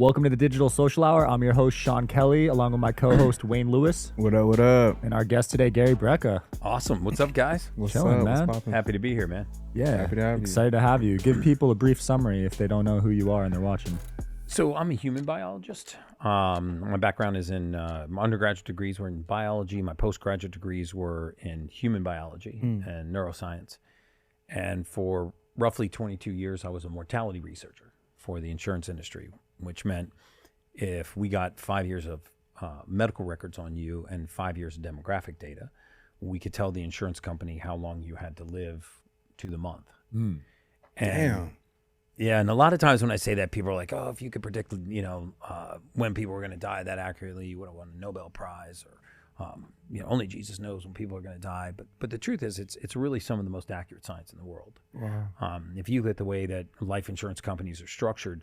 Welcome to the Digital Social Hour. I'm your host, Sean Kelly, along with my co-host, Wayne Lewis. What up, what up? And our guest today, Gary Brecka. Awesome. What's up, guys? What's Chilling, up? man. What's poppin'? Happy to be here, man. Yeah, Happy to have you. excited to have you. Give people a brief summary if they don't know who you are and they're watching. So I'm a human biologist. My background is in my undergraduate degrees were in biology. My postgraduate degrees were in human biology and neuroscience. And for roughly 22 years, I was a mortality researcher for the insurance industry, which meant if we got 5 years of medical records on you and 5 years of demographic data, we could tell the insurance company how long you had to live to the month. And Damn. yeah, and a lot of times when I say that, people are like, "Oh, if you could predict, when people were going to die that accurately, you would have won a Nobel Prize." Or, only Jesus knows when people are going to die. But the truth is, it's really some of the most accurate science in the world. Wow. If you look at the way that life insurance companies are structured,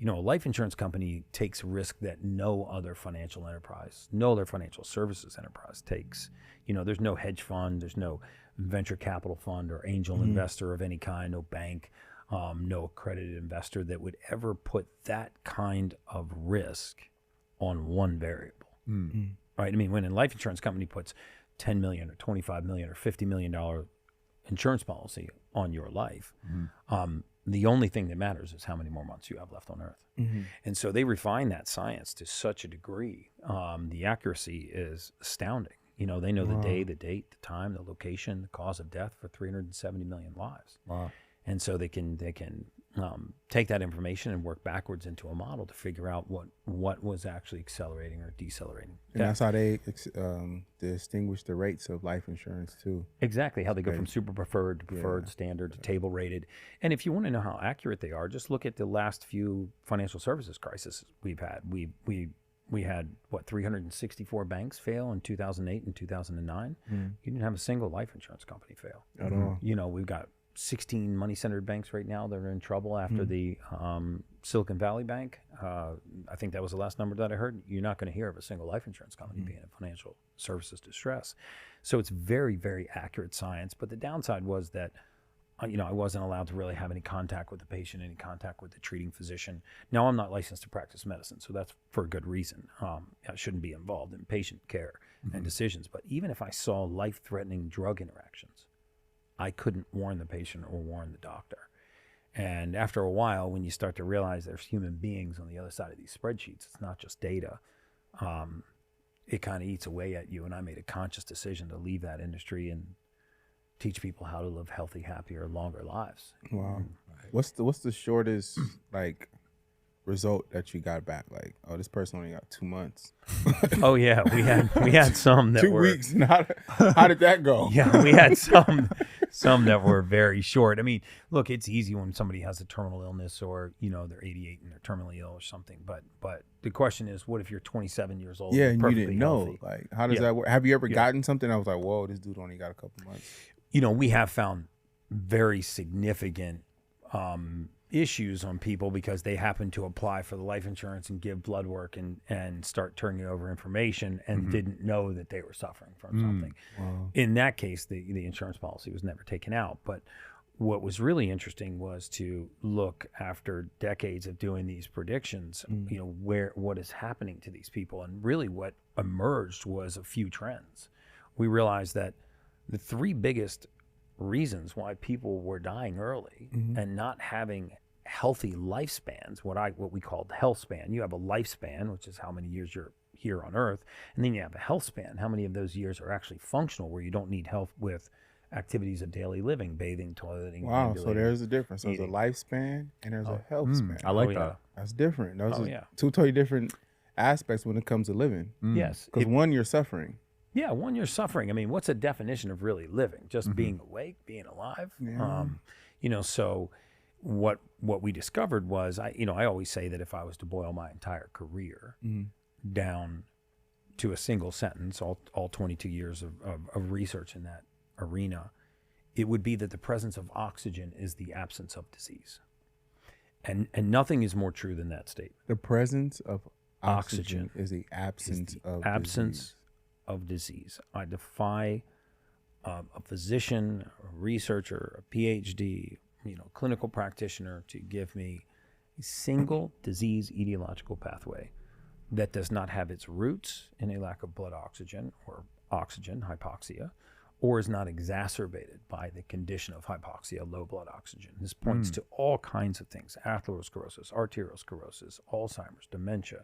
a life insurance company takes risk that no other financial enterprise, no other financial services enterprise takes. There's no hedge fund, there's no venture capital fund or angel investor of any kind, no bank. No accredited investor that would ever put that kind of risk on one variable, right? I mean, when a life insurance company puts $10 million or $25 million or $50 million insurance policy on your life, the only thing that matters is how many more months you have left on Earth. And so they refine that science to such a degree. The accuracy is astounding. They know the day, the date, the time, the location, the cause of death for 370 million lives. Wow. And so they can take that information and work backwards into a model to figure out what was actually accelerating or decelerating. And that's how they distinguish the rates of life insurance too. Exactly, how they go Okay. from super preferred to preferred, standard to table rated. And if you want to know how accurate they are, just look at the last few financial services crises we've had. We had 364 banks fail in 2008 and 2009. You didn't have a single life insurance company fail At all. We've got 16 money-centered banks right now that are in trouble after the Silicon Valley Bank. I think that was the last number that I heard. You're not going to hear of a single life insurance company being in financial services distress. So it's very, very accurate science. But the downside was that, I wasn't allowed to really have any contact with the patient, any contact with the treating physician. Now, I'm not licensed to practice medicine, so that's for a good reason. I shouldn't be involved in patient care and decisions. But even if I saw life-threatening drug interactions, I couldn't warn the patient or warn the doctor. And after a while, when you start to realize there's human beings on the other side of these spreadsheets, it's not just data, it kind of eats away at you. And I made a conscious decision to leave that industry and teach people how to live healthy, happier, longer lives. Wow. What's the shortest result that you got back? Like, oh, this person only got 2 months. Oh yeah, we had some that 2 were weeks. How did that go? Yeah, we had some that were very short. I mean, look, it's easy when somebody has a terminal illness or, they're 88 and they're terminally ill or something. But the question is, what if you're 27 years old? Yeah, and and you perfectly didn't know. healthy? Like, how does that work? Have you ever gotten something that was like, whoa, this dude only got a couple months? We have found very significant issues on people because they happen to apply for the life insurance and give blood work and start turning over information and didn't know that they were suffering from something. Wow. In that case, the insurance policy was never taken out. But what was really interesting was to look after decades of doing these predictions, what is happening to these people. And really what emerged was a few trends. We realized that the three biggest reasons why people were dying early and not having healthy lifespans, what we call the health span. You have a lifespan, which is how many years you're here on Earth, and then you have a health span. How many of those years are actually functional, where you don't need help with activities of daily living, bathing, toileting. Wow. So there's a difference. There's a lifespan and there's a health span. I like yeah. that. That's different. Those are yeah. two totally different aspects when it comes to living. Yes. Because one, you're suffering. Yeah, one, you're suffering. I mean, what's a definition of really living? Just being awake, being alive. Yeah. So what we discovered was, I always say that if I was to boil my entire career down to a single sentence, all 22 years of research in that arena, it would be that the presence of oxygen is the absence of disease. And nothing is more true than that statement. The presence of oxygen is the absence of disease. Of disease. I defy a physician, a researcher, a PhD, clinical practitioner to give me a single disease etiological pathway that does not have its roots in a lack of blood oxygen or oxygen, hypoxia, or is not exacerbated by the condition of hypoxia, low blood oxygen. This points to all kinds of things: atherosclerosis, arteriosclerosis, Alzheimer's, dementia,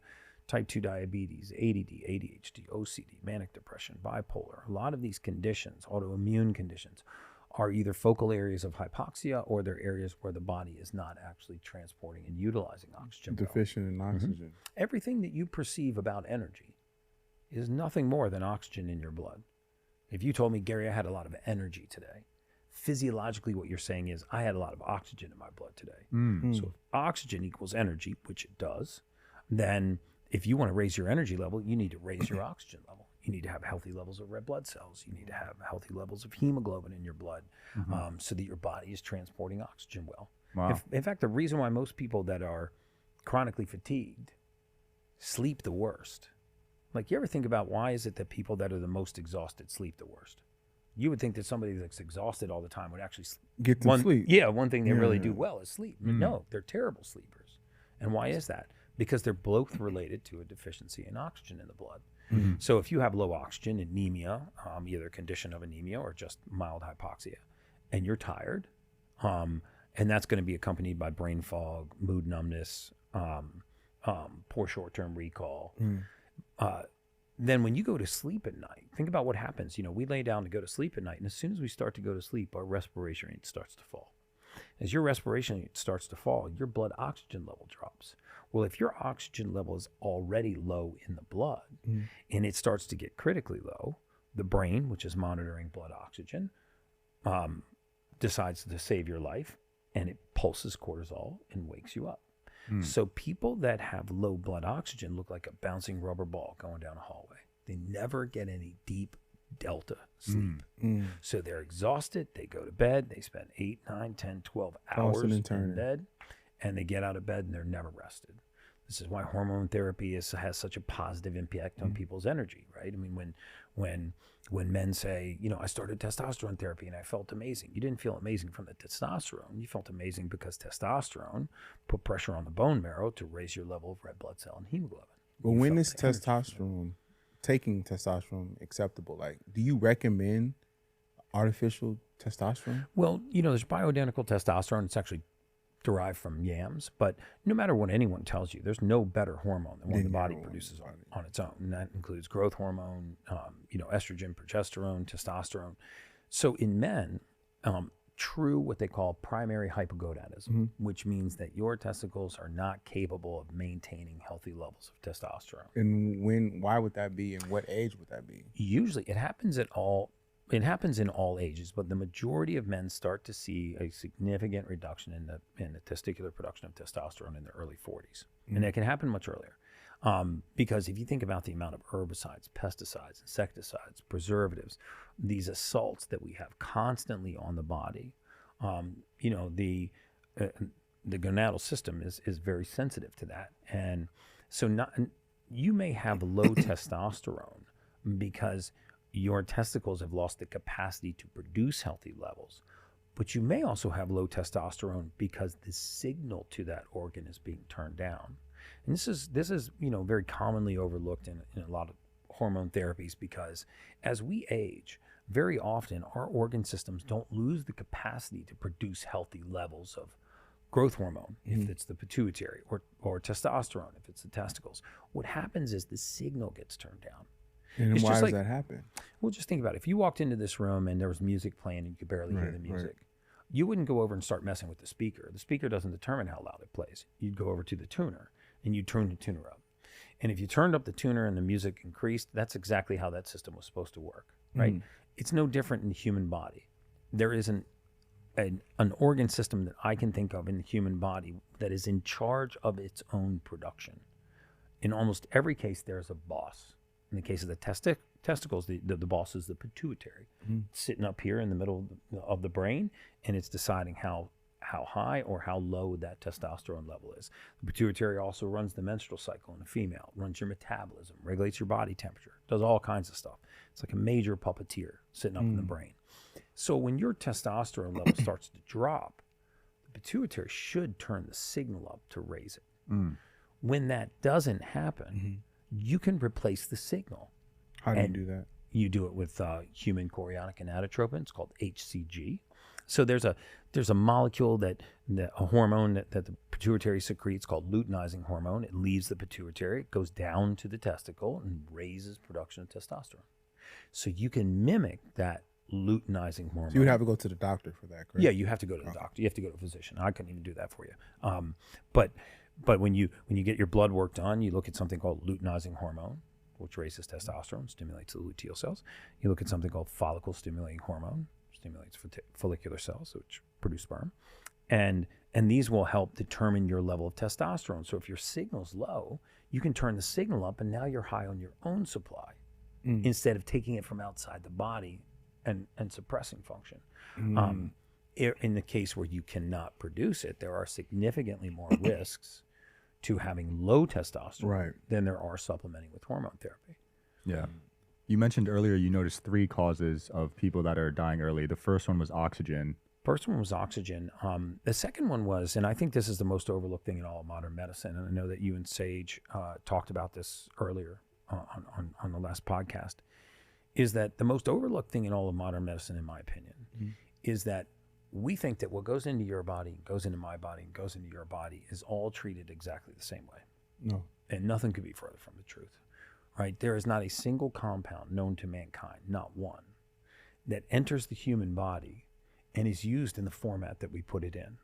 type 2 diabetes, ADD, ADHD, OCD, manic depression, bipolar. A lot of these conditions, autoimmune conditions, are either focal areas of hypoxia or they're areas where the body is not actually transporting and utilizing oxygen. Deficient in oxygen. Everything that you perceive about energy is nothing more than oxygen in your blood. If you told me, Gary, I had a lot of energy today, physiologically what you're saying is I had a lot of oxygen in my blood today. So if oxygen equals energy, which it does, then if you want to raise your energy level, you need to raise your oxygen level. You need to have healthy levels of red blood cells. You need to have healthy levels of hemoglobin in your blood so that your body is transporting oxygen well. Wow. In fact, the reason why most people that are chronically fatigued sleep the worst. Like, you ever think about why is it that people that are the most exhausted sleep the worst? You would think that somebody that's exhausted all the time would actually Get to sleep. Yeah, one thing they really do well is sleep. No, they're terrible sleepers. And why is that? Because they're both related to a deficiency in oxygen in the blood. So if you have low oxygen, anemia, either a condition of anemia or just mild hypoxia, and you're tired, and that's going to be accompanied by brain fog, mood numbness, poor short-term recall, then when you go to sleep at night, think about what happens. You know, we lay down to go to sleep at night, and as soon as we start to go to sleep, our respiration rate starts to fall. As your respiration rate starts to fall, your blood oxygen level drops. Well, if your oxygen level is already low in the blood and it starts to get critically low, the brain, which is monitoring blood oxygen, decides to save your life, and it pulses cortisol and wakes you up. So people that have low blood oxygen look like a bouncing rubber ball going down a hallway. They never get any deep delta sleep. So they're exhausted. They go to bed. They spend 8, 9, 10, 12 hours in bed, and they get out of bed and they're never rested. This is why hormone therapy has such a positive impact on people's energy, right? I mean, when men say, you know, I started testosterone therapy and I felt amazing. You didn't feel amazing from the testosterone. You felt amazing because testosterone put pressure on the bone marrow to raise your level of red blood cell and hemoglobin. But when is taking testosterone acceptable? Like, do you recommend artificial testosterone? Well, you know, there's bioidentical testosterone. It's actually derived from yams, but no matter what anyone tells you, there's no better hormone than one the body produces on its own, and that includes growth hormone, you know, estrogen, progesterone, testosterone. So in men, true what they call primary hypogonadism, which means that your testicles are not capable of maintaining healthy levels of testosterone. And why would that be, and what age would that be? Usually it happens in all ages, but the majority of men start to see a significant reduction in the testicular production of testosterone in their early 40s. And that can happen much earlier. Because if you think about the amount of herbicides, pesticides, insecticides, preservatives, these assaults that we have constantly on the body, you know, the gonadal system is very sensitive to that. And so you may have low testosterone because your testicles have lost the capacity to produce healthy levels, but you may also have low testosterone because the signal to that organ is being turned down. And this is you know, very commonly overlooked in a lot of hormone therapies, because as we age, very often our organ systems don't lose the capacity to produce healthy levels of growth hormone, if it's the pituitary, or testosterone, if it's the testicles. What happens is the signal gets turned down. And why does that happen? Well, just think about it. If you walked into this room and there was music playing and you could barely hear the music, you wouldn't go over and start messing with the speaker. The speaker doesn't determine how loud it plays. You'd go over to the tuner and you'd turn the tuner up. And if you turned up the tuner and the music increased, that's exactly how that system was supposed to work, right? It's no different in the human body. There isn't an organ system that I can think of in the human body that is in charge of its own production. In almost every case, there's a boss. In the case of the testicles, the boss is the pituitary, sitting up here in the middle of the brain, and it's deciding how high or how low that testosterone level is. The pituitary also runs the menstrual cycle in a female, runs your metabolism, regulates your body temperature, does all kinds of stuff. It's like a major puppeteer sitting up in the brain. So when your testosterone level starts to drop, the pituitary should turn the signal up to raise it. When that doesn't happen, you can replace the signal. How do you do that? You do it with human chorionic gonadotropin. It's called HCG. So there's a molecule a hormone that the pituitary secretes called luteinizing hormone. It leaves the pituitary, it goes down to the testicle and raises production of testosterone. So you can mimic that luteinizing hormone. So you would have to go to the doctor for that, correct? Yeah, you have to go to the doctor. You have to go to a physician. I couldn't even do that for you. But when you get your blood work done, you look at something called luteinizing hormone, which raises testosterone, stimulates the luteal cells. You look at something called follicle stimulating hormone, stimulates follicular cells, which produce sperm. And these will help determine your level of testosterone. So if your signal's low, you can turn the signal up, and now you're high on your own supply instead of taking it from outside the body and suppressing function. In the case where you cannot produce it, there are significantly more risks to having low testosterone than there are supplementing with hormone therapy. Yeah. You mentioned earlier you noticed 3 causes of people that are dying early. The first one was oxygen. First one was oxygen. The second one was, and I think this is the most overlooked thing in all of modern medicine, and I know that you and Sage talked about this earlier on the last podcast, is that the most overlooked thing in all of modern medicine, in my opinion, is that we think that what goes into your body, goes into my body, and goes into your body is all treated exactly the same way. No. And nothing could be further from the truth, right? There is not a single compound known to mankind, not one, that enters the human body and is used in the format that we put it in.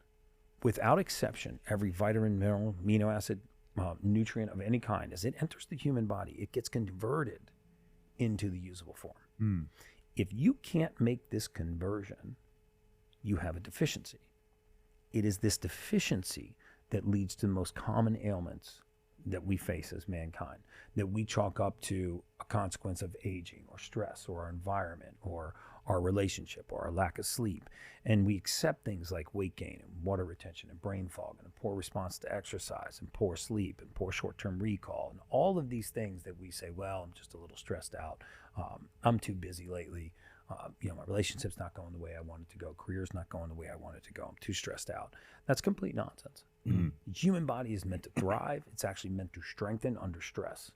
Without exception, every vitamin, mineral, amino acid, nutrient of any kind, as it enters the human body, it gets converted into the usable form. If you can't make this conversion, you have a deficiency. It is this deficiency that leads to the most common ailments that we face as mankind, that we chalk up to a consequence of aging or stress or our environment or our relationship or our lack of sleep. And we accept things like weight gain and water retention and brain fog and a poor response to exercise and poor sleep and poor short-term recall and all of these things that we say, well, I'm just a little stressed out. I'm too busy lately. My relationship's not going the way I want it to go. Career's not going the way I want it to go. I'm too stressed out. That's complete nonsense. The human body is meant to thrive. It's actually meant to strengthen under stress.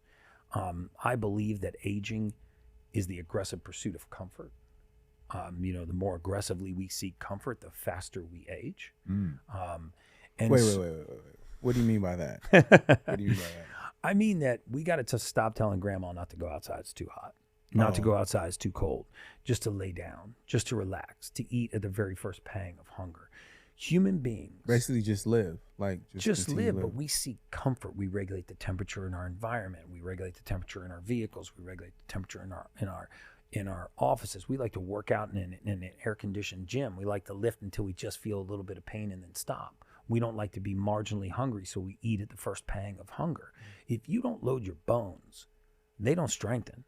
I believe that aging is the aggressive pursuit of comfort. The more aggressively we seek comfort, the faster we age. Wait. What do you mean by that? What do you mean by that? I mean that we got to stop telling grandma not to go outside. It's too hot. Not to go outside, it's too cold. Just to lay down, just to relax, to eat at the very first pang of hunger. Human beings basically just live, just live, but we seek comfort. We regulate the temperature in our environment. We regulate the temperature in our vehicles. We regulate the temperature in our offices. We like to work out in an air-conditioned gym. We like to lift until we just feel a little bit of pain and then stop. We don't like to be marginally hungry, so we eat at the first pang of hunger. If you don't load your bones, they don't strengthen.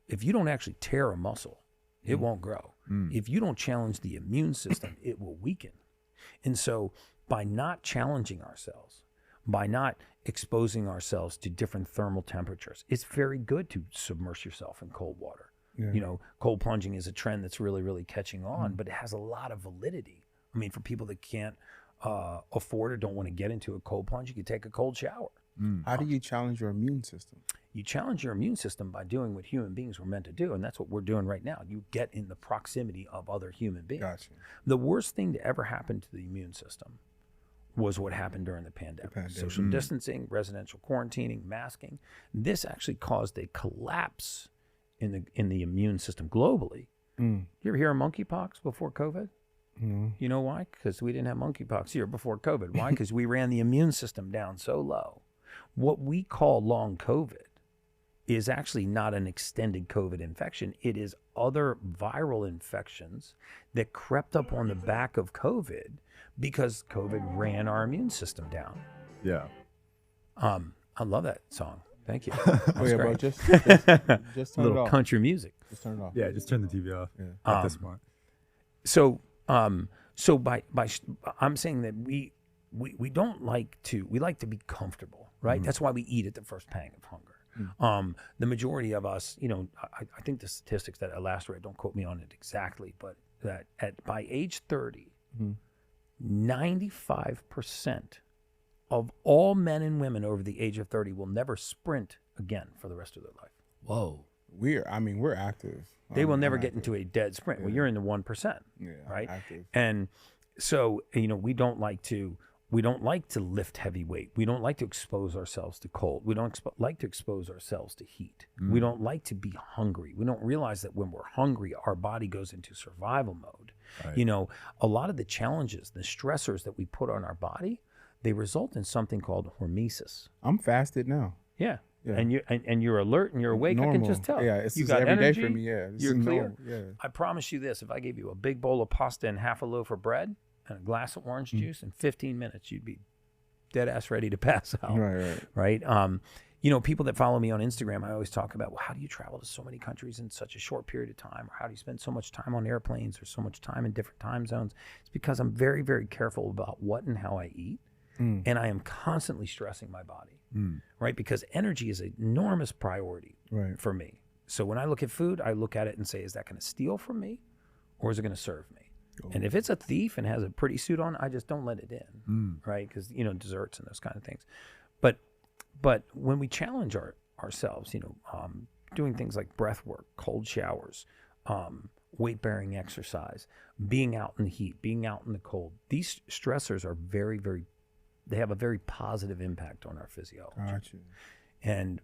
If you don't actually tear a muscle, it won't grow. If you don't challenge the immune system, it will weaken. And so by not challenging ourselves, by not exposing ourselves to different thermal temperatures, it's very good to submerge yourself in cold water. Yeah. Cold plunging is a trend that's really, really catching on, but it has a lot of validity. I mean, for people that can't afford or don't want to get into a cold plunge, you can take a cold shower. How do you challenge your immune system? You challenge your immune system by doing what human beings were meant to do, and that's what we're doing right now. You get in the proximity of other human beings. Gotcha. The worst thing to ever happen to the immune system was what happened during the pandemic. Social distancing, residential quarantining, masking. This actually caused a collapse in the immune system globally. You ever hear of monkeypox before COVID? You know why? Because we didn't have monkeypox here before COVID. Why? Because we ran the immune system down so low. What we call long COVID is actually not an extended COVID infection. It is other viral infections that crept up on the back of COVID because COVID ran our immune system down. Yeah. I love that song. Thank you. Bro, just turn it little off. country music. Just turn it off. Yeah, just turn the TV off at this point. So by I'm saying that we don't like to, we like to be comfortable, right? That's why we eat at the first pang of hunger. The majority of us, I think the statistics that I last read, don't quote me on it exactly, but that by age 30, 95% of all men and women over the age of 30 will never sprint again for the rest of their life. Whoa. We're active. They will never I'm get active. into a dead sprint. Well, you're in the 1%, Yeah, right? active. And so, we don't like to lift heavy weight. We don't like to expose ourselves to cold. We don't like to expose ourselves to heat. We don't like to be hungry. We don't realize that when we're hungry, our body goes into survival mode. Right. A lot of the challenges, the stressors that we put on our body, they result in something called hormesis. I'm fasted now. Yeah. Yeah. And you're alert and you're awake. I can just tell. Yeah, it's you just got every day energy. for me. Yeah, this You're is clear. normal. Yeah. I promise you this: if I gave you a big bowl of pasta and half a loaf of bread and a glass of orange juice, in 15 minutes you'd be dead ass ready to pass out. Right. People that follow me on Instagram, I always talk about, well, how do you travel to so many countries in such a short period of time, or how do you spend so much time on airplanes or so much time in different time zones? It's because I'm very, very careful about what and how I eat. And I am constantly stressing my body, right? Because energy is an enormous priority for me. So when I look at food, I look at it and say, is that going to steal from me or is it going to serve me? And if it's a thief and has a pretty suit on, I just don't let it in, right? Because, desserts and those kind of things. But when we challenge ourselves, doing things like breath work, cold showers, weight-bearing exercise, being out in the heat, being out in the cold, these stressors are very, very they have a very positive impact on our physiology. Gotcha. And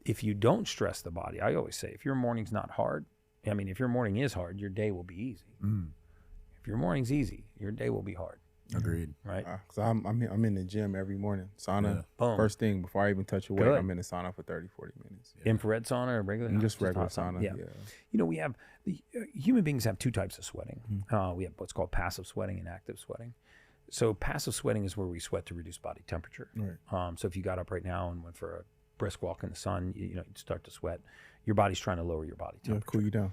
if you don't stress the body, I always say, if your morning's not hard, if your morning is hard, your day will be easy. If your morning's easy, your day will be hard. Agreed. Right? Cause I'm in the gym every morning. Sauna. Boom. First thing before I even touch a weight, Good. I'm in the sauna for 30, 40 minutes. Infrared sauna or regular? And just regular hot sauna. Yeah. We have human beings have two types of sweating. We have what's called passive sweating and active sweating. So passive sweating is where we sweat to reduce body temperature. Right. So if you got up right now and went for a brisk walk in the sun, you'd start to sweat. Your body's trying to lower your body temperature. Cool you down.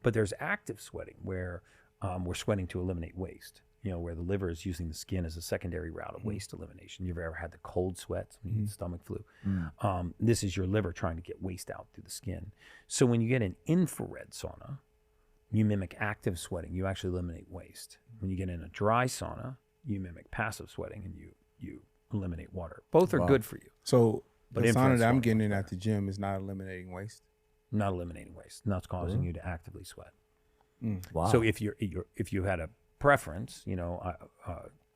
But there's active sweating where we're sweating to eliminate waste. Where the liver is using the skin as a secondary route of waste elimination. You've ever had the cold sweats when you get stomach flu? This is your liver trying to get waste out through the skin. So when you get an infrared sauna, you mimic active sweating. You actually eliminate waste. When you get in a dry sauna, you mimic passive sweating and you eliminate water. Both are good for you. So But the infrared sauna that I'm sauna getting is in better. at the gym is not eliminating waste. Not eliminating waste. Not causing you to actively sweat. Wow. So if you had a preference,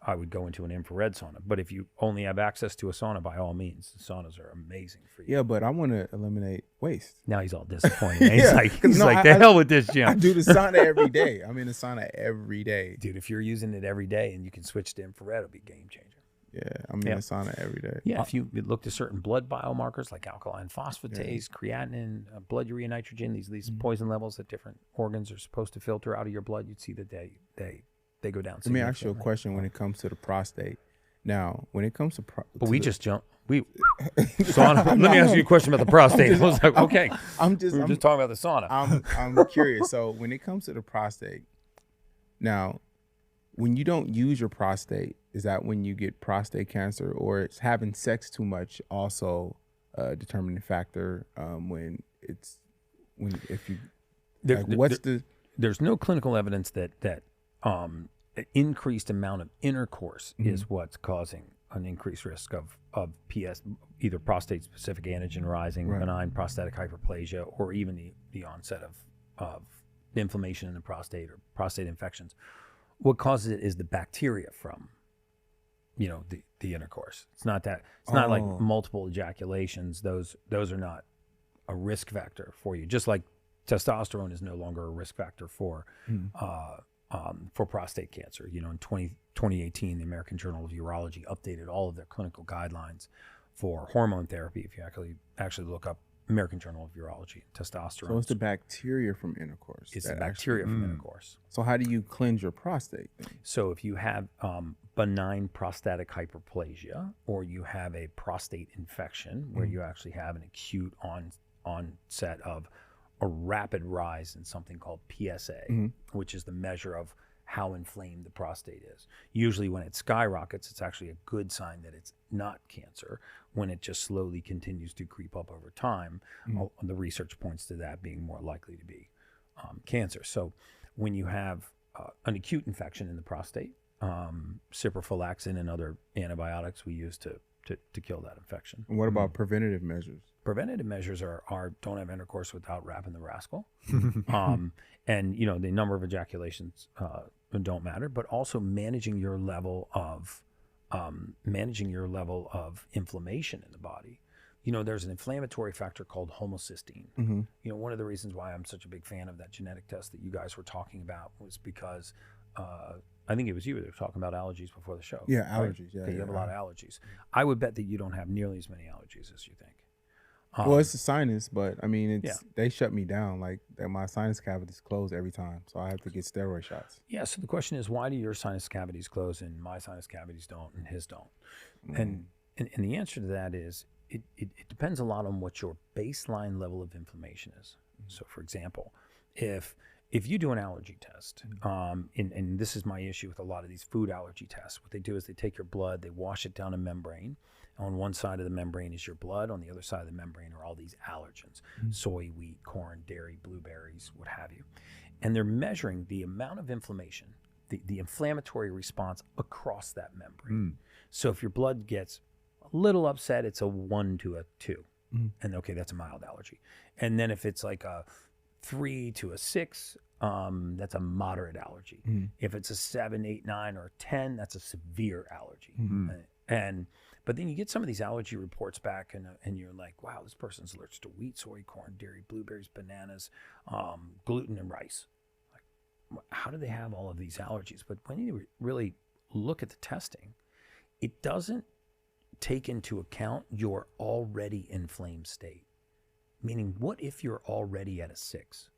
I would go into an infrared sauna. But if you only have access to a sauna, by all means, the saunas are amazing for you. Yeah, but I want to eliminate waste. Now he's all disappointed. He's Yeah, like, 'cause no, the hell with this gym. I do the sauna every day. I'm in the sauna every day. Dude, if you're using it every day and you can switch to infrared, it'll be a game changer. Yeah, I'm in the sauna every day. Yeah, if you look to certain blood biomarkers like alkaline phosphatase, creatinine, blood urea nitrogen, these poison levels that different organs are supposed to filter out of your blood, you'd see that they go down. Let me ask you a question when it comes to the prostate. Now, when it comes to But we just jumped. Sauna. Let me ask you a question about the prostate. I was like, okay. I'm just talking about the sauna. I'm curious. So when it comes to the prostate, now, when you don't use your prostate, is that when you get prostate cancer, or it's having sex too much also a determining factor There's no clinical evidence that increased amount of intercourse is what's causing an increased risk of PS, either prostate specific antigen rising, benign prostatic hyperplasia, or even the onset of inflammation in the prostate or prostate infections. What causes it is the bacteria from the intercourse. It's not that. It's not like multiple ejaculations. Those are not a risk factor for you. Just like testosterone is no longer a risk factor for prostate cancer. In 2018, the American Journal of Urology updated all of their clinical guidelines for hormone therapy. If you actually look up American Journal of Urology, testosterone. So it's the bacteria from intercourse. It's the bacteria from intercourse. So how do you cleanse your prostate then? So if you have benign prostatic hyperplasia, or you have a prostate infection where you actually have an acute onset of a rapid rise in something called PSA, which is the measure of how inflamed the prostate is. Usually when it skyrockets, it's actually a good sign that it's not cancer. When it just slowly continues to creep up over time, the research points to that being more likely to be cancer. So when you have an acute infection in the prostate, ciprofloxacin and other antibiotics we use to kill that infection. And what about preventative measures? Preventative measures are don't have intercourse without wrapping the rascal. And, you know, the number of ejaculations don't matter, but also managing your level of inflammation in the body. You know, there's an inflammatory factor called homocysteine. You know, one of the reasons why I'm such a big fan of that genetic test that you guys were talking about was because I think it was you that were talking about allergies before the show. Yeah, right? allergies. Yeah, You have a lot of allergies. I would bet that you don't have nearly as many allergies as you think. Well, it's a sinus, but I mean, it's Yeah. they shut me down. Like my sinus cavities close every time, so I have to get steroid shots. Yeah, so the question is, why do your sinus cavities close and my sinus cavities don't and his don't? And the answer to that is it depends a lot on what your baseline level of inflammation is. So, for example, if you do an allergy test, and this is my issue with a lot of these food allergy tests, what they do is they take your blood, they wash it down a membrane. On one side of the membrane is your blood. On the other side of the membrane are all these allergens, soy, wheat, corn, dairy, blueberries, what have you. And they're measuring the amount of inflammation, the inflammatory response across that membrane. So if your blood gets a little upset, it's a 1 to a 2. And okay, that's a mild allergy. And then if it's like a 3 to a 6, that's a moderate allergy. If it's a 7, 8, 9, or 10, that's a severe allergy. But then you get some of these allergy reports back, and you're like, wow, this person's allergic to wheat, soy, corn, dairy, blueberries, bananas, gluten, and rice. Like, how do they have all of these allergies? But when you really look at the testing, it doesn't take into account your already inflamed state. Meaning, what if you're already at a 6?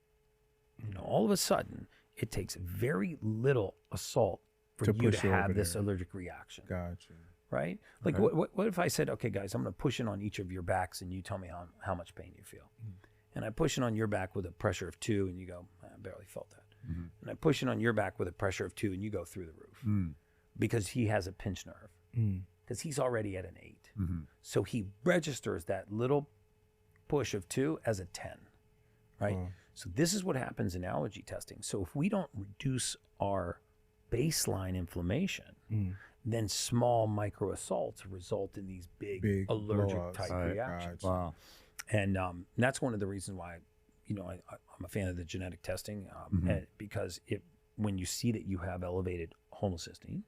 You know, all of a sudden, it takes very little assault for you to have this allergic reaction. Gotcha. Right? Like, what if I said, okay, guys, I'm going to push it on each of your backs and you tell me how much pain you feel. And I push it on your back with a pressure of 2 and you go, I barely felt that. And I push it on your back with a pressure of 2 and you go through the roof. Because he has a pinched nerve. Because he's already at an 8. So he registers that little push of 2 as a 10. Right? So this is what happens in allergy testing. So if we don't reduce our baseline inflammation, then small micro assaults result in these big allergic type reactions. Wow. And that's one of the reasons why, you know, I'm a fan of the genetic testing, because when you see that you have elevated homocysteine,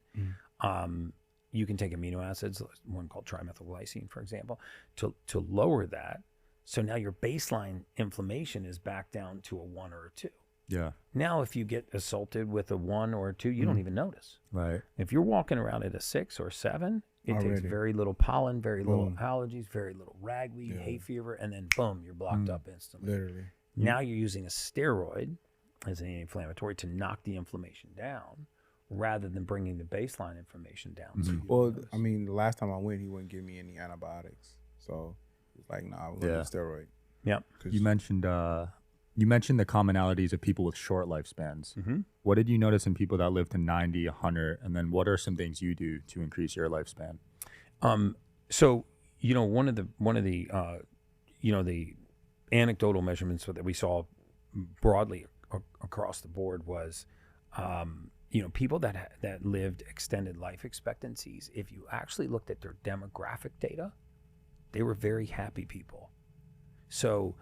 you can take amino acids, one called trimethylglycine, for example, to lower that. So now your baseline inflammation is back down to a 1 or a 2. Yeah. Now, if you get assaulted with a 1 or a 2, you don't even notice. Right. If you're walking around at a 6 or 7, it takes very little pollen, very little allergies, very little ragweed, hay fever, and then boom, you're blocked up instantly. Literally. Now you're using a steroid as an anti-inflammatory to knock the inflammation down rather than bringing the baseline inflammation down. So Well, I mean, the last time I went, he wouldn't give me any antibiotics. So it's like, nah, I'm going to do steroid. Yep. You mentioned the commonalities of people with short lifespans. What did you notice in people that live to 90, 100? And then what are some things you do to increase your lifespan? So, you know, one of the you know, the anecdotal measurements that we saw broadly across the board was, you know, people that lived extended life expectancies. If you actually looked at their demographic data, they were very happy people. So,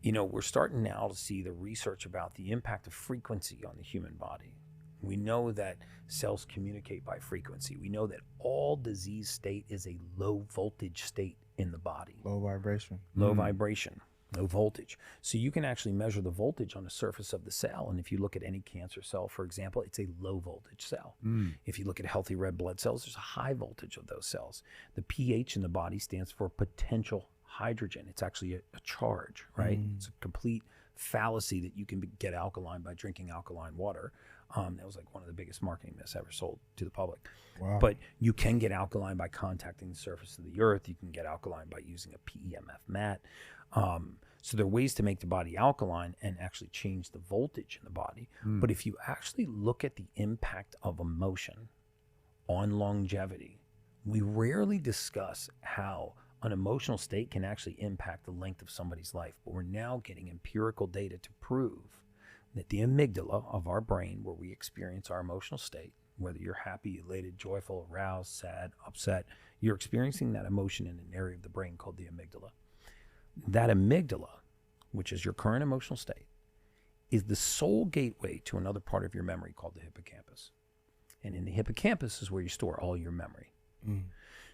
you know, we're starting now to see the research about the impact of frequency on the human body. We know that cells communicate by frequency. We know that all disease state is a low voltage state in the body. Low vibration. Low vibration, low voltage. So you can actually measure the voltage on the surface of the cell. And if you look at any cancer cell, for example, it's a low voltage cell. If you look at healthy red blood cells, there's a high voltage of those cells. The pH in the body stands for potential hydrogen. It's actually a charge, right? It's a complete fallacy that you can get alkaline by drinking alkaline water. That was like one of the biggest marketing myths ever sold to the public. Wow. But you can get alkaline by contacting the surface of the earth. You can get alkaline by using a PEMF mat. So there are ways to make the body alkaline and actually change the voltage in the body. But if you actually look at the impact of emotion on longevity, we rarely discuss how an emotional state can actually impact the length of somebody's life. But we're now getting empirical data to prove that the amygdala of our brain, where we experience our emotional state, whether you're happy, elated, joyful, aroused, sad, upset, you're experiencing that emotion in an area of the brain called the amygdala. That amygdala, which is your current emotional state, is the sole gateway to another part of your memory called the hippocampus. And in the hippocampus is where you store all your memory.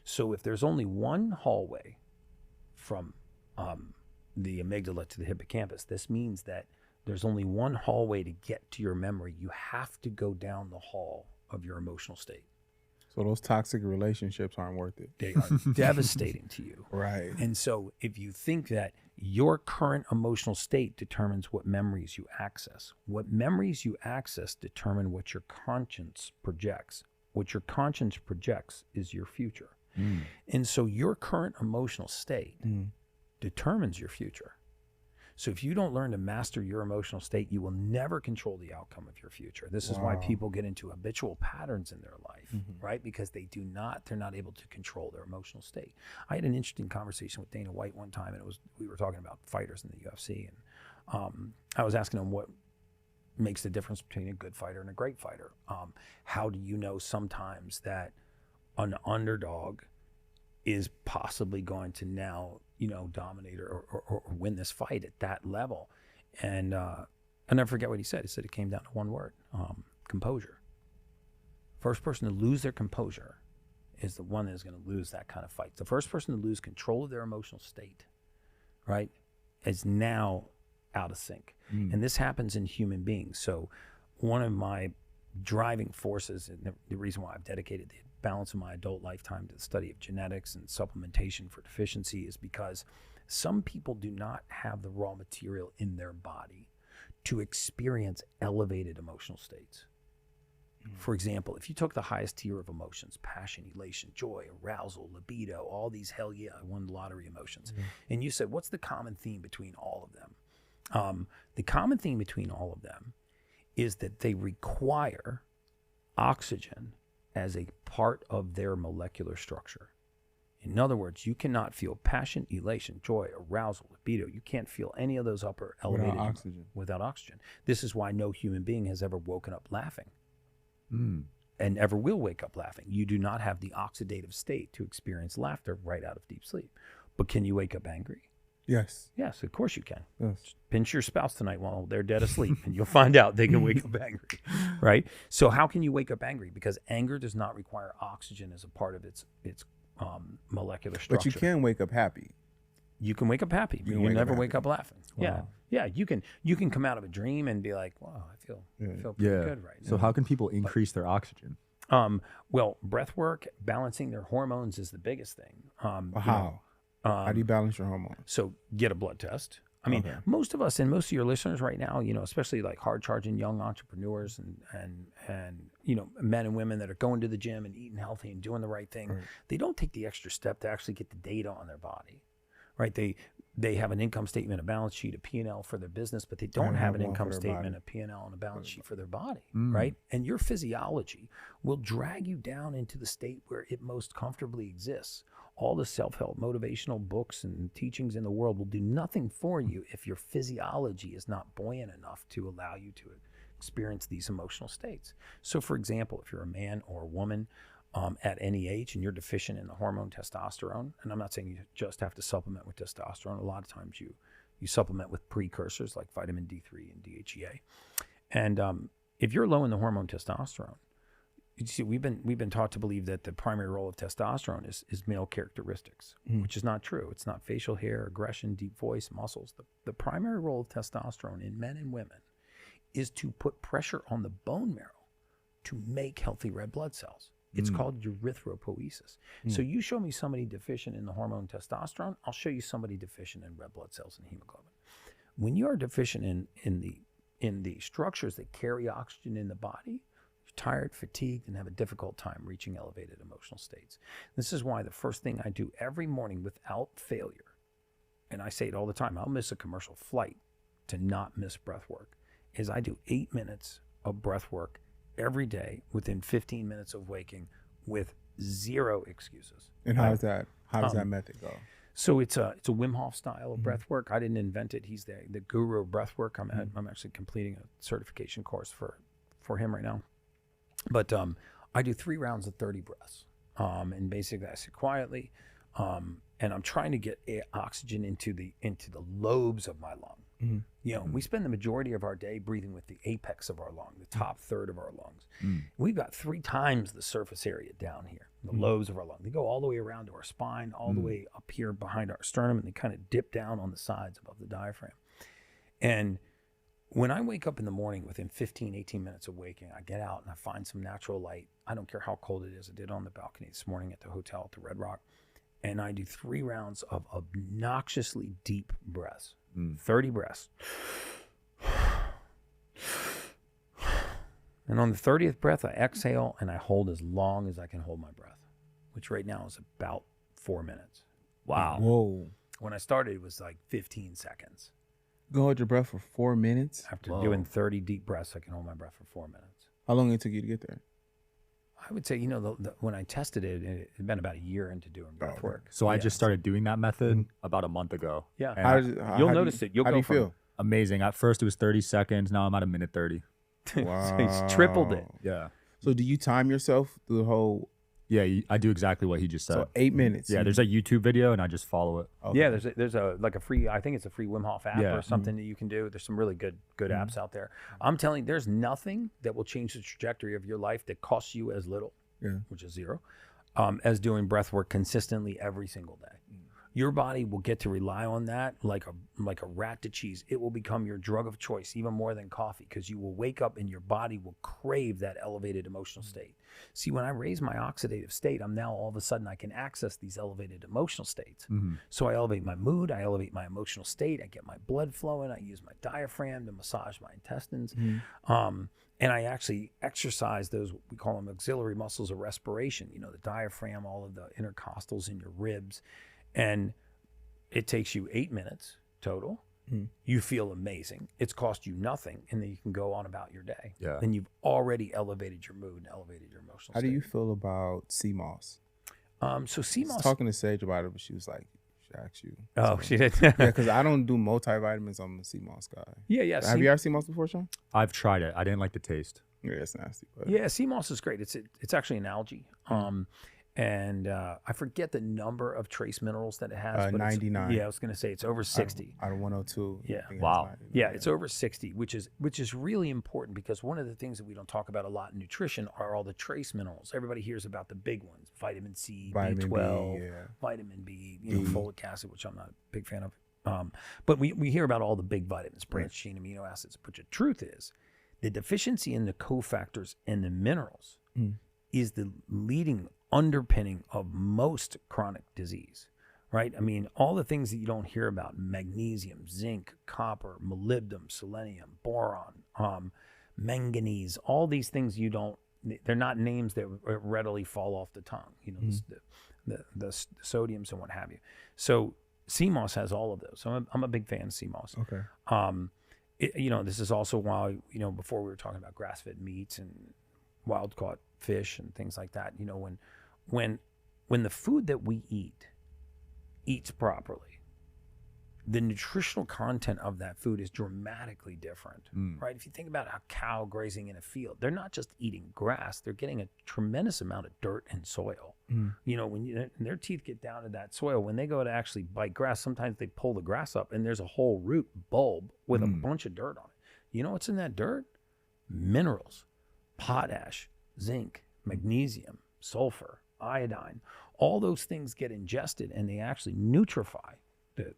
So if there's only one hallway from the amygdala to the hippocampus, this means that there's only one hallway to get to your memory. You have to go down the hall of your emotional state. So those toxic relationships aren't worth it. They are devastating to you. Right. And so if you think that your current emotional state determines what memories you access, what memories you access determine what your conscience projects. What your conscience projects is your future. And so your current emotional state determines your future. So if you don't learn to master your emotional state, you will never control the outcome of your future. This is why people get into habitual patterns in their life, right? Because they're not able to control their emotional state. I had an interesting conversation with Dana White one time, and we were talking about fighters in the UFC, and I was asking him what makes the difference between a good fighter and a great fighter. How do you know sometimes that an underdog is possibly going to now, dominate or win this fight at that level? And I'll never forget what he said. He said it came down to one word, composure. First person to lose their composure is the one that is going to lose that kind of fight. The first person to lose control of their emotional state, right, is now out of sync. And this happens in human beings. So one of my driving forces, and the reason why I've dedicated the balance of my adult lifetime to the study of genetics and supplementation for deficiency, is because some people do not have the raw material in their body to experience elevated emotional states. For example, if you took the highest tier of emotions, passion, elation, joy, arousal, libido, all these hell yeah, I won the lottery emotions, and you said, what's the common theme between all of them? The common theme between all of them is that they require oxygen as a part of their molecular structure. In other words, you cannot feel passion, elation, joy, arousal, libido. You can't feel any of those upper elevated without oxygen. This is why no human being has ever woken up laughing and ever will wake up laughing. You do not have the oxidative state to experience laughter right out of deep sleep. But can you wake up angry? Yes. Yes, of course you can. Yes. Pinch your spouse tonight while they're dead asleep, and you'll find out they can wake up angry, right? So how can you wake up angry? Because anger does not require oxygen as a part of its molecular structure. But you can wake up happy. You can wake up happy, but you never wake up laughing. Wow. Yeah. You can come out of a dream and be like, "Wow, I feel pretty good right now." So how can people increase their oxygen? Well, breath work, balancing their hormones is the biggest thing. How? How do you balance your hormones? So get a blood test. I mean, most of us and most of your listeners right now, especially like hard charging young entrepreneurs and men and women that are going to the gym and eating healthy and doing the right thing, they don't take the extra step to actually get the data on their body, right? They have an income statement, a balance sheet, a P&L for their business, but they don't have an income statement, a P&L, and a balance sheet for their body, right? And your physiology will drag you down into the state where it most comfortably exists. All the self-help motivational books and teachings in the world will do nothing for you if your physiology is not buoyant enough to allow you to experience these emotional states. So for example, if you're a man or a woman at any age and you're deficient in the hormone testosterone, and I'm not saying you just have to supplement with testosterone, a lot of times you supplement with precursors like vitamin D3 and DHEA. And if you're low in the hormone testosterone, you see, we've been taught to believe that the primary role of testosterone is male characteristics, which is not true. It's not facial hair, aggression, deep voice, muscles. The primary role of testosterone in men and women is to put pressure on the bone marrow to make healthy red blood cells. It's called erythropoiesis. So you show me somebody deficient in the hormone testosterone, I'll show you somebody deficient in red blood cells and hemoglobin. When you are deficient in the structures that carry oxygen in the body, tired, fatigued, and have a difficult time reaching elevated emotional states. This is why the first thing I do every morning without failure, and I say it all the time, I'll miss a commercial flight to not miss breath work, is I do 8 minutes of breath work every day within 15 minutes of waking with zero excuses. And how does that method go? So it's a Wim Hof style of breath work. I didn't invent it. He's the guru of breath work. I'm actually completing a certification course for him right now. But I do 3 rounds of 30 breaths. And basically I sit quietly, and I'm trying to get oxygen into the lobes of my lung. Mm-hmm. You know, we spend the majority of our day breathing with the apex of our lung, the top third of our lungs. We've got 3 times the surface area down here, the lobes of our lung. They go all the way around to our spine, all the way up here behind our sternum, and they kind of dip down on the sides above the diaphragm. And when I wake up in the morning, within 15, 18 minutes of waking, I get out and I find some natural light. I don't care how cold it is. I did it on the balcony this morning at the hotel at the Red Rock. And I do 3 rounds of obnoxiously deep breaths, 30 breaths. And on the 30th breath, I exhale and I hold as long as I can hold my breath, which right now is about 4 minutes. Wow. Whoa. When I started, it was like 15 seconds. Go hold your breath for 4 minutes. After doing 30 deep breaths, I can hold my breath for 4 minutes. How long it took you to get there? I would say, you know, when I tested it, it had been about a year into doing breath work. So I just started doing that method about a month ago. Yeah. And You'll notice it. You'll how go do you from feel? amazing. At first it was 30 seconds. Now I'm at a minute 30. Wow. So he's tripled it. Yeah. So do you time yourself through the whole? Yeah, I do exactly what he just said. So 8 minutes. Yeah, there's a YouTube video and I just follow it. Okay. Yeah, there's a free, I think it's a free Wim Hof app or something that you can do. There's some really good apps out there. I'm telling you, there's nothing that will change the trajectory of your life that costs you as little, which is 0, as doing breath work consistently every single day. Your body will get to rely on that like a rat to cheese. It will become your drug of choice, even more than coffee, because you will wake up and your body will crave that elevated emotional state. See, when I raise my oxidative state, I'm now all of a sudden I can access these elevated emotional states. So I elevate my mood, I elevate my emotional state, I get my blood flowing, I use my diaphragm to massage my intestines. And I actually exercise those, we call them auxiliary muscles of respiration, you know, the diaphragm, all of the intercostals in your ribs. And it takes you 8 minutes total. You feel amazing. It's cost you nothing. And then you can go on about your day. Yeah. And you've already elevated your mood and elevated your emotional How state. do you feel about CMOS? So I was CMOS. talking to Sage about it, but she was like, she asked you. Oh, So- she did. Yeah, because I don't do multivitamins. I'm a CMOS guy. yeah. Have you ever CMOS before, Sean? I've tried it. I didn't like the taste. Yeah, it's nasty. But Yeah, CMOS is great. It's actually an algae. And I forget the number of trace minerals that it has. But 99. Yeah, I was going to say it's over 60. Out of 102. Yeah. I think it's Wow. 99. Yeah, it's over 60, which is really important, because one of the things that we don't talk about a lot in nutrition are all the trace minerals. Everybody hears about the big ones: vitamin C, Vitamin B, B12, yeah. vitamin B, folic acid, which I'm not a big fan of. But we hear about all the big vitamins, branched chain amino acids. But the truth is, the deficiency in the cofactors and the minerals is the leading underpinning of most chronic disease, right? I mean, all the things that you don't hear about: magnesium, zinc, copper, molybdenum, selenium, boron, manganese, all these things they're not names that readily fall off the tongue, you know, the sodiums and what have you. So CMOS has all of those. So I'm a big fan of CMOS. Okay. You know, this is also why, you know, before we were talking about grass-fed meats and wild-caught fish and things like that, you know, when the food that we eats properly, the nutritional content of that food is dramatically different, right? If you think about a cow grazing in a field, they're not just eating grass, they're getting a tremendous amount of dirt and soil. You know, when their teeth get down to that soil, when they go to actually bite grass, sometimes they pull the grass up and there's a whole root bulb with a bunch of dirt on it. You know what's in that dirt? Minerals, potash, zinc, magnesium, sulfur, iodine. All those things get ingested and they actually nutrify the,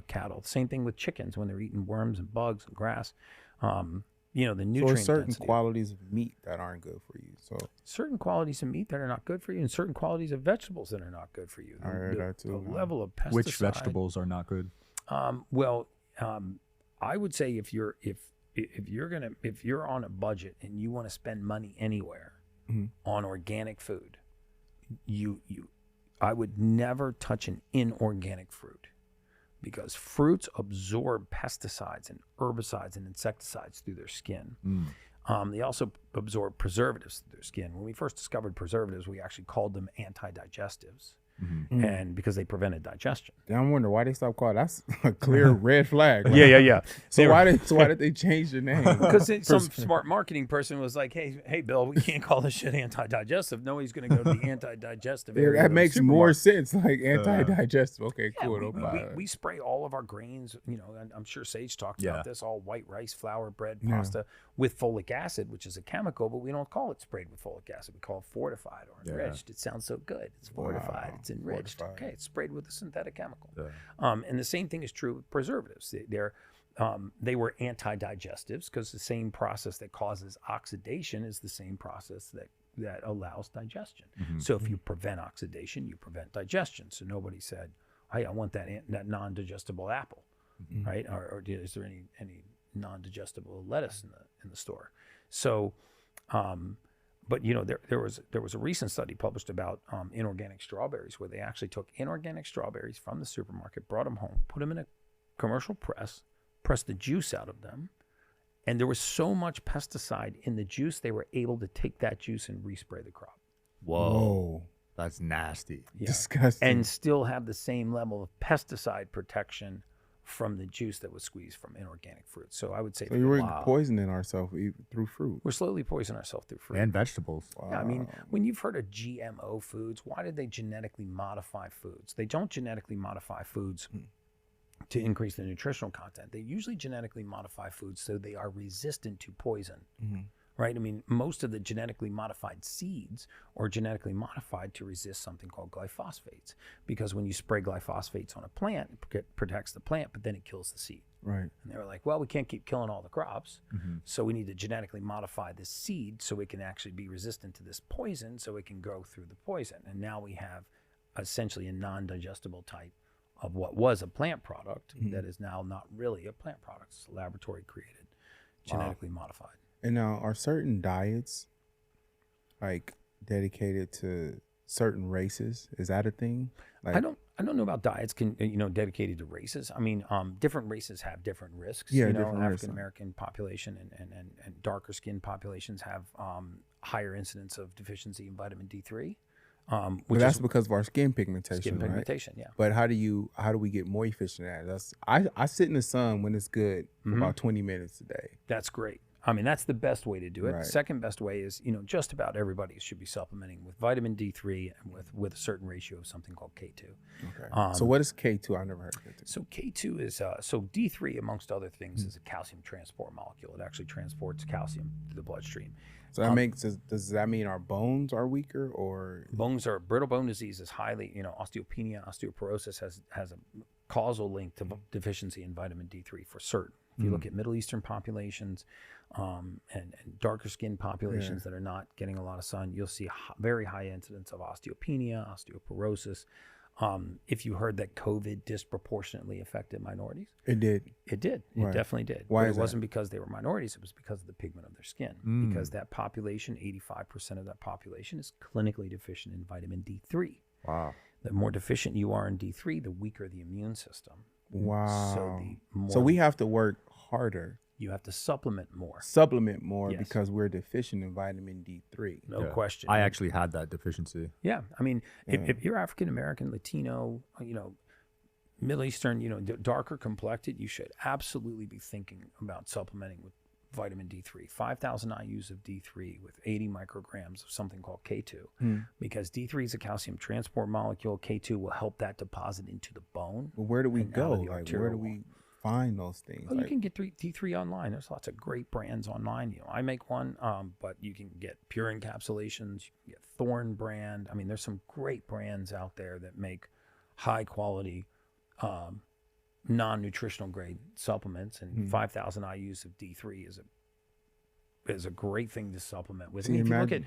cattle. Same thing with chickens when they're eating worms and bugs and grass. The nutrient So there's certain density. qualities of meat that aren't good for you. So Certain qualities of meat that are not good for you, and certain qualities of vegetables that are not good for you. I heard that too, The man. level of pesticide. Which vegetables are not good? I would say if you're on a budget and you want to spend money anywhere on organic food, I would never touch an inorganic fruit, because fruits absorb pesticides and herbicides and insecticides through their skin. They also absorb preservatives through their skin. When we first discovered preservatives, we actually called them anti-digestives. and because they prevented digestion. I wonder why they stopped calling. That's a clear red flag. Right? Yeah. So why did they change the name? Because some smart marketing person was like, hey, Bill, we can't call this shit anti-digestive. Nobody's going to go to the anti-digestive area. That makes more sense. Like anti-digestive. Okay, cool. We spray all of our grains. And I'm sure Sage talked about this. All white rice, flour, bread, pasta with folic acid, which is a chemical, but we don't call it sprayed with folic acid. We call it fortified or enriched. It sounds so good. It's fortified. It's enriched. Fortified. Okay, it's sprayed with a synthetic chemical. And the same thing is true with preservatives. They were anti-digestives because the same process that causes oxidation is the same process that allows digestion. So if you prevent oxidation, you prevent digestion. So nobody said, hey, I want that non-digestible apple, right? Or is there any non-digestible lettuce in the store? So, but there was a recent study published about inorganic strawberries where they actually took inorganic strawberries from the supermarket, brought them home, put them in a commercial press, pressed the juice out of them, and there was so much pesticide in the juice they were able to take that juice and respray the crop. Whoa. That's nasty. Yeah. Disgusting. And still have the same level of pesticide protection from the juice that was squeezed from inorganic fruit. So I would say we were poisoning ourselves through fruit. We're slowly poisoning ourselves through fruit. And vegetables. Wow. Yeah, I mean, when you've heard of GMO foods, why did they genetically modify foods? They don't genetically modify foods to increase the nutritional content. They usually genetically modify foods so they are resistant to poison. Right? I mean, most of the genetically modified seeds are genetically modified to resist something called glyphosates. Because when you spray glyphosates on a plant, it protects the plant, but then it kills the seed. Right. And they were like, well, we can't keep killing all the crops. So we need to genetically modify this seed so it can actually be resistant to this poison so it can go through the poison. And now we have essentially a non-digestible type of what was a plant product that is now not really a plant product. It's laboratory created, genetically modified. And now, are certain diets like dedicated to certain races? Is that a thing? Like, I don't know about diets dedicated to races. I mean, different races have different risks. Yeah, African American population and darker skinned populations have higher incidence of deficiency in vitamin D3. But that's because of our skin pigmentation. Skin pigmentation, yeah. But how do we get more efficient at it? I sit in the sun when it's good for about 20 minutes a day. That's great. I mean, that's the best way to do it. Right. The second best way is, just about everybody should be supplementing with vitamin D3 and with a certain ratio of something called K2. Okay. So what is K2? I've never heard of K2. So K2 is, so D3, amongst other things, is a calcium transport molecule. It actually transports calcium to the bloodstream. So that does that mean our bones are weaker, or? Brittle bone disease is highly, osteopenia, osteoporosis has a causal link to deficiency in vitamin D3 for certain. If you look at Middle Eastern populations and darker skinned populations that are not getting a lot of sun, you'll see very high incidence of osteopenia, osteoporosis. If you heard that COVID disproportionately affected minorities. It did. It did. It definitely did. Why but is it wasn't because they were minorities. It was because of the pigment of their skin. Because that population, 85% of that population is clinically deficient in vitamin D3. Wow. The more deficient you are in D3, the weaker the immune system. Wow. So we have to work harder. You have to supplement more. Yes. Because we're deficient in vitamin D3. No question. I actually had that deficiency. Yeah. I mean, if you're African American, Latino, Middle Eastern, darker complected, you should absolutely be thinking about supplementing with vitamin D3. 5,000 IUs of D3 with 80 micrograms of something called K2. Because D3 is a calcium transport molecule. K2 will help that deposit into the bone. Well, where do we go? Where do we find those things? Oh, you can get D3 online. There's lots of great brands online. I make one, but you can get Pure Encapsulations, you can get Thorn brand. I mean, there's some great brands out there that make high quality, non-nutritional grade supplements, and 5,000 IUs of D3 is a great thing to supplement with. I mean, if you look at,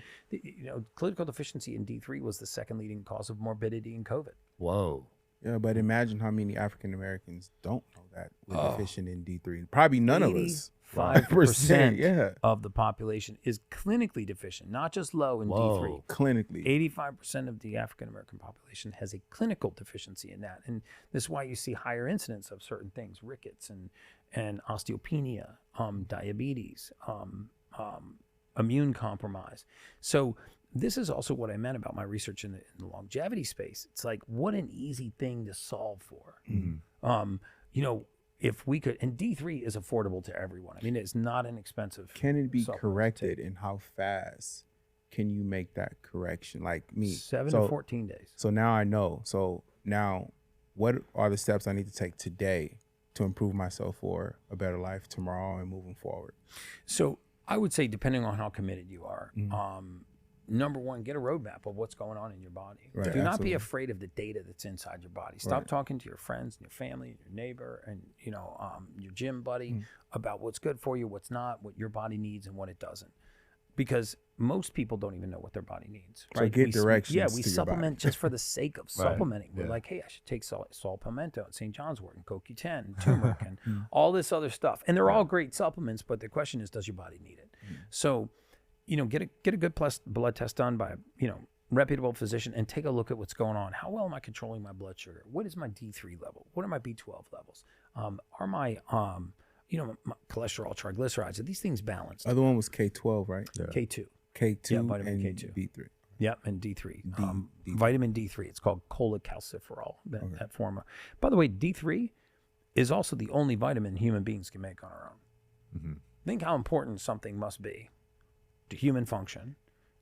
clinical deficiency in D3 was the second leading cause of morbidity in COVID. Whoa. Yeah, but imagine how many African Americans don't know that we're deficient in D3. Probably none of us. 5% of the population is clinically deficient, not just low in D3. Clinically. 85% of the African American population has a clinical deficiency in that. And this is why you see higher incidence of certain things, rickets and osteopenia, diabetes, immune compromise. So this is also what I meant about my research in the longevity space. It's like, what an easy thing to solve for. You know, if we could, and D3 is affordable to everyone. I mean, it's not an expensive. Can it be supplement to corrected, take. and how fast can you make that correction? Like me, 7 to 14 days. So now I know. So now, what are the steps I need to take today to improve myself for a better life tomorrow and moving forward? So I would say, depending on how committed you are, number one, get a roadmap of what's going on in your body. Right, Do not be afraid of the data that's inside your body. Stop talking to your friends and your family and your neighbor and your gym buddy about what's good for you, what's not, what your body needs and what it doesn't. Because most people don't even know what their body needs. So get directions. Yeah, we to supplement just for the sake of supplementing. We're Yeah. like, hey, I should take saw palmetto and St. John's wort and CoQ10 and turmeric and all this other stuff. And they're all great supplements, but the question is, does your body need it? So, get a good blood test done by a reputable physician and take a look at what's going on. How well am I controlling my blood sugar? What is my D3 level? What are my B12 levels? Are my my cholesterol, triglycerides, are these things balanced? Other one was K12, right? Yeah. K2. K2 Yeah, vitamin and K2. B3. Yep, and D3. D3. Vitamin D3. It's called cholecalciferol, that form. By the way, D3 is also the only vitamin human beings can make on our own. Think how important something must be to human function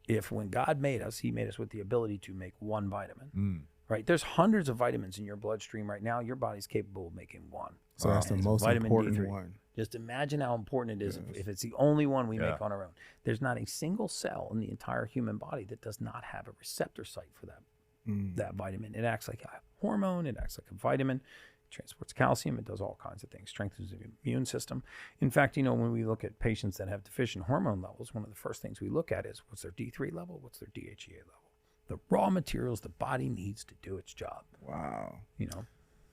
if when God made us, he made us with the ability to make one vitamin. Right? There's hundreds of vitamins in your bloodstream right now. Your body's capable of making one. So that's the most important D3. one. Just imagine how important it is if it's the only one we make on our own. There's not a single cell in the entire human body that does not have a receptor site for that vitamin. It acts like a hormone. It acts like a vitamin. It transports calcium. It does all kinds of things. Strengthens the immune system. In fact, when we look at patients that have deficient hormone levels, one of the first things we look at is what's their D3 level, what's their DHEA level. The raw materials the body needs to do its job. Wow.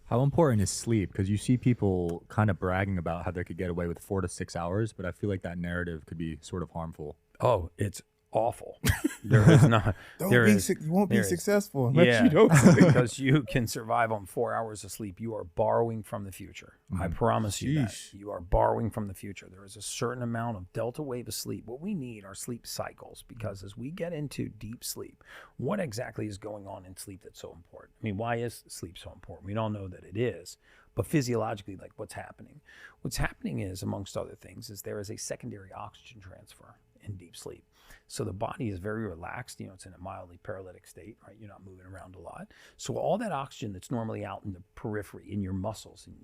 How important is sleep? Because you see people kind of bragging about how they could get away with 4 to 6 hours, but I feel like that narrative could be sort of harmful. Oh, it's awful. There is not. You won't be successful unless you don't. Because you can survive on 4 hours of sleep. You are borrowing from the future. I promise you that. You are borrowing from the future. There is a certain amount of delta wave of sleep. What we need are sleep cycles, because as we get into deep sleep, what exactly is going on in sleep that's so important? I mean, why is sleep so important? We all know that it is. But physiologically, like what's happening? What's happening is, amongst other things, is there is a secondary oxygen transfer in deep sleep. So the body is very relaxed. It's in a mildly paralytic state, right? You're not moving around a lot. So all that oxygen that's normally out in the periphery, in your muscles, in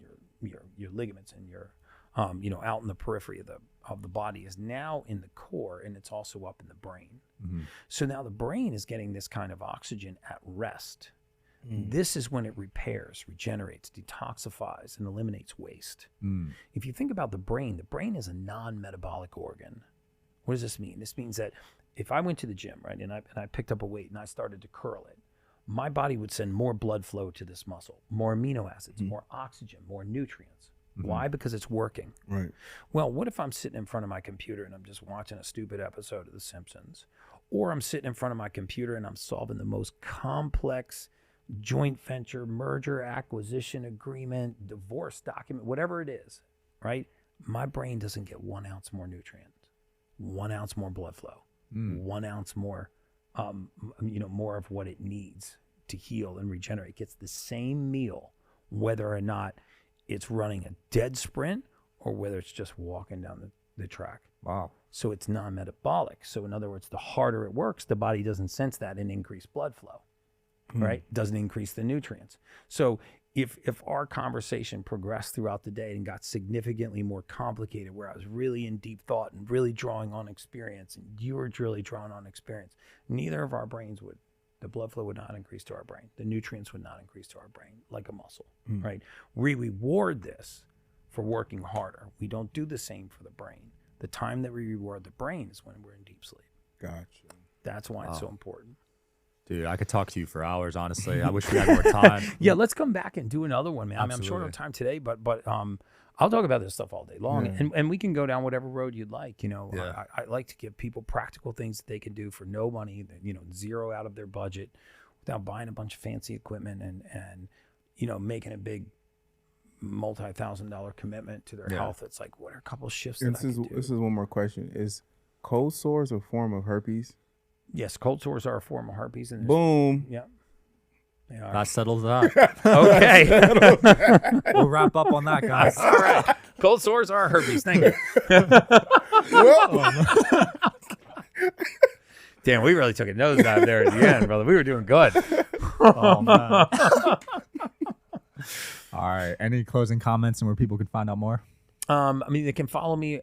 your ligaments, and your out in the periphery of the body, is now in the core, and it's also up in the brain. So now the brain is getting this kind of oxygen at rest. This is when it repairs, regenerates, detoxifies, and eliminates waste. If you think about the brain is a non-metabolic organ. What does this mean? This means that if I went to the gym, right, and I picked up a weight and I started to curl it, my body would send more blood flow to this muscle, more amino acids, more oxygen, more nutrients. Why? Because it's working. Right. Well, what if I'm sitting in front of my computer and I'm just watching a stupid episode of The Simpsons? Or I'm sitting in front of my computer and I'm solving the most complex joint venture, merger, acquisition agreement, divorce document, whatever it is, right? My brain doesn't get 1 ounce more nutrients. 1 ounce more blood flow, 1 ounce more, more of what it needs to heal and regenerate. It gets the same meal, whether or not it's running a dead sprint or whether it's just walking down the track. Wow. So it's non-metabolic. So in other words, the harder it works, the body doesn't sense that and increase blood flow, right? Doesn't increase the nutrients. So if our conversation progressed throughout the day and got significantly more complicated, where I was really in deep thought and really drawing on experience, and you were really drawing on experience, neither of our brains the blood flow would not increase to our brain. The nutrients would not increase to our brain like a muscle, right? We reward this for working harder. We don't do the same for the brain. The time that we reward the brain is when we're in deep sleep. Gotcha. That's why it's so important. Dude, I could talk to you for hours, honestly. I wish we had more time. Yeah, let's come back and do another one, man. I mean, I'm short on time today, but I'll talk about this stuff all day long, and we can go down whatever road you'd like. I like to give people practical things that they can do for no money, zero out of their budget, without buying a bunch of fancy equipment and making a big multi-$1,000 commitment to their health. It's like, what are a couple of shifts that I can do? This is one more question. Is cold sores a form of herpes? Yes, cold sores are a form of herpes. And Boom. Yeah. They are. That settles that. Okay. We'll wrap up on that, guys. All right. Cold sores are herpes. Thank you. Damn, we really took a nosedive there at the end, brother. We were doing good. Oh, man. All right. Any closing comments and where people can find out more? I mean, they can follow me.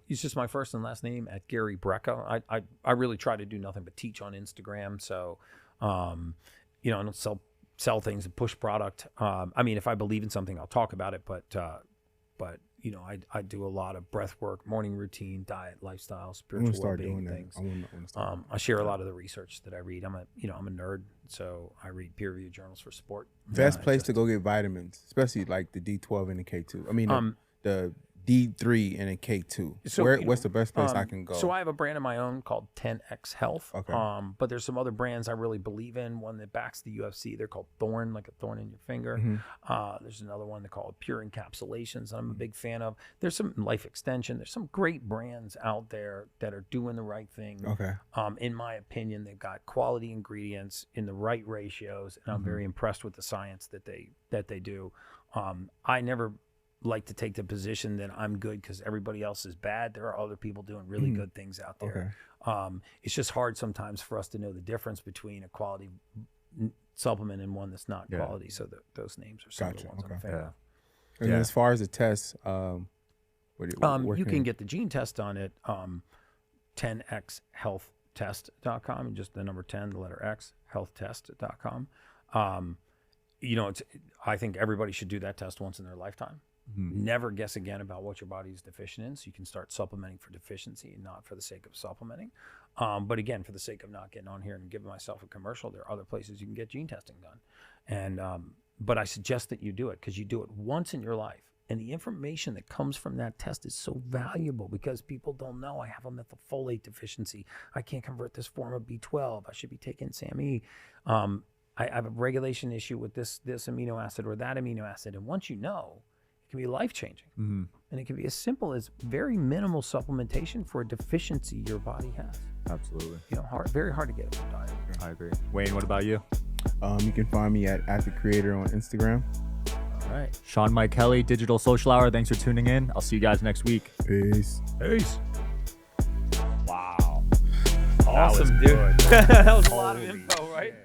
It's just my first and last name at Gary Brecka. I really try to do nothing but teach on Instagram. So, you know, I don't sell things and push product. I mean, if I believe in something, I'll talk about it. But you know, I do a lot of breath work, morning routine, diet, lifestyle, spiritual well-being things. I share a lot of the research that I read. I'm a nerd, so I read peer-reviewed journals for sport. Best place to go get vitamins, especially like the D12 and the K2. I mean, the D3 and a K2. So, what's the best place I can go? So I have a brand of my own called 10X Health. Okay. But there's some other brands I really believe in. One that backs the UFC. They're called Thorn, like a thorn in your finger. Mm-hmm. There's another one they call Pure Encapsulations I'm a big fan of. There's some Life Extension. There's some great brands out there that are doing the right thing. Okay. In my opinion, they've got quality ingredients in the right ratios, and I'm very impressed with the science that they do. I never like to take the position that I'm good because everybody else is bad. There are other people doing really good things out there. Okay. It's just hard sometimes for us to know the difference between a quality supplement and one that's not quality. So those names are some of the ones I'm a fan of. And as far as the tests, you can get the gene test on it, 10xhealthtest.com, and just the number 10, the letter X, healthtest.com. You know, I think everybody should do that test once in their lifetime. Never guess again about what your body is deficient in, so you can start supplementing for deficiency and not for the sake of supplementing. But again, for the sake of not getting on here and giving myself a commercial, there are other places you can get gene testing done. And but I suggest that you do it because you do it once in your life. And the information that comes from that test is so valuable because people don't know I have a methylfolate deficiency. I can't convert this form of B12. I should be taking SAMe. I have a regulation issue with this amino acid or that amino acid. And once you know, it can be life-changing. And it can be as simple as very minimal supplementation for a deficiency your body has. Absolutely. You know, very hard to get from diet. I agree. Wayne, what about you? You can find me at The Creator on Instagram. All right. Sean Mike Kelly, Digital Social Hour. Thanks for tuning in. I'll see you guys next week. Peace. Wow. Awesome, dude. That was a lot of info, right?